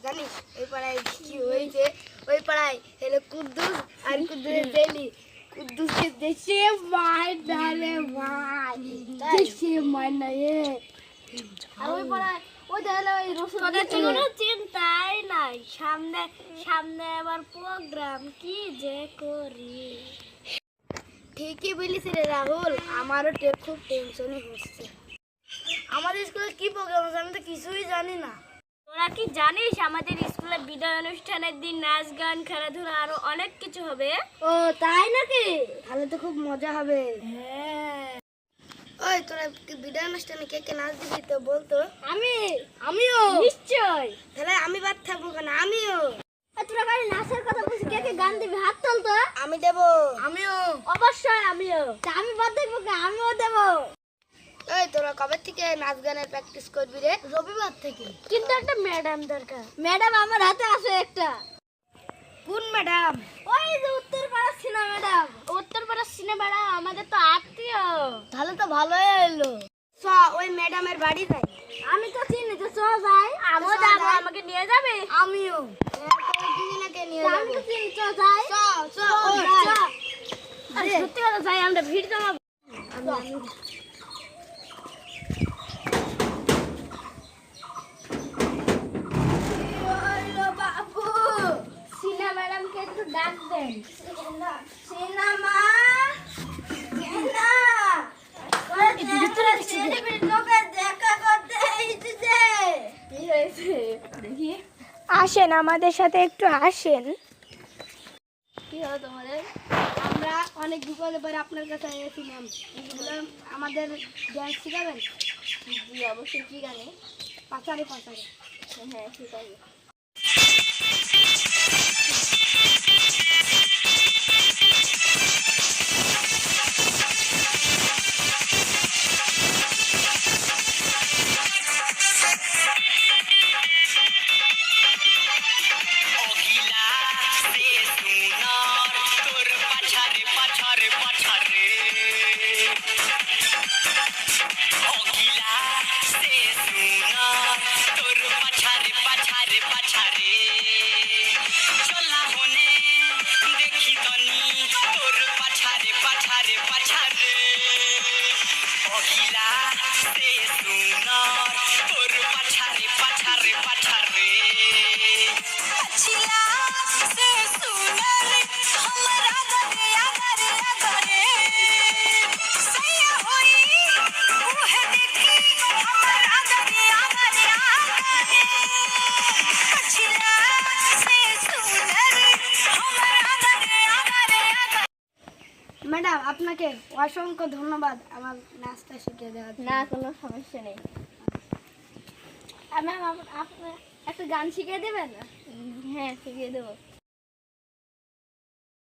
জানিস ওই পাড়ায় কি হয়েছে? ওই পাড়ায় হলো কুদ্দুস আর কুদ্দুসের জেলি। কুদ্দুসকে দেশে মার ডালে ভাই, দেশে মার না এ। আর ওই পাড়ায় ওই দেখলে ওই রসুনের কোনো চিন্তাই নাই, সামনে সামনে আবার প্রোগ্রাম কি যে করি। ঠিকই বলিস রে রাহুল, আমারও খুব টেনশনই হচ্ছে। আমাদের স্কুলে কি প্রোগ্রাম আছে আমি তো কিছুই জানি না। তোরা কি জানিস আমাদের স্কুলে বিদায় অনুষ্ঠানের দিন নাচ গান খেলাধুলা আরো অনেক কিছু হবে? ও তাই নাকি? তাহলে তো খুব মজা হবে। হ্যাঁ। ওই তোরা বিদায় অনুষ্ঠানে কে কে নাচ দিবি তো বলতো? আমিও নিশ্চয়। তাহলে আমি বাদ থাকবো কেন? আমিও। তোরা খালি নাচের কথা বলছিস, কে কে গান দিবি হাত তোল তো। আমি দেব। আমিও। অবশ্যই আমিও। আমি বাদ থাকবো কেন? আমিও দেব। এই তোরা কবে থেকে নাচ গানের প্র্যাকটিস করবি রে? রবিবার থেকে। কিন্তু একটা ম্যাডাম দরকার। ম্যাডাম আমার হাতে আছে একটা। কোন ম্যাডাম? ওই যে উত্তরপাড়ার সিনা ম্যাডাম। উত্তরপাড়ার সিনা ম্যাডাম আমাদের তো আত্মীয়। তাহলে তো ভালোই হলো। চ ওই ম্যাডামের বাড়ি যাই। আমি তো চিনি তো, চ যাই। আমিও যাব। আমাকে নিয়ে যাবে? আমিও। দুজনকে নিয়ে যাব। আমি তো চিনি, চ যাই। চ চ চ। আরে সত্যি কথা যাই, আমরা ভিড় জমাবো। ডাক দেন। সিনেমা আসেন, আমাদের সাথে একটু আসেন। কি হলো তোমাদের? আমরা অনেক বিপদে পরে আপনার কাছে এসেছিলাম। আমাদের ডান্স শিখাবেন? জি অবশ্যই। কি গানে? পাচারে পাচারে। হ্যাঁ ঠিক আছে। ম্যাডাম আপনাকে অসংখ্য ধন্যবাদ আমার নাচটা শিখিয়ে দেওয়ার জন্য। না কোনো সমস্যা নেই। ম্যাম আপনি একটা গান শিখিয়ে দেবেন? হ্যাঁ শিখিয়ে দেবো।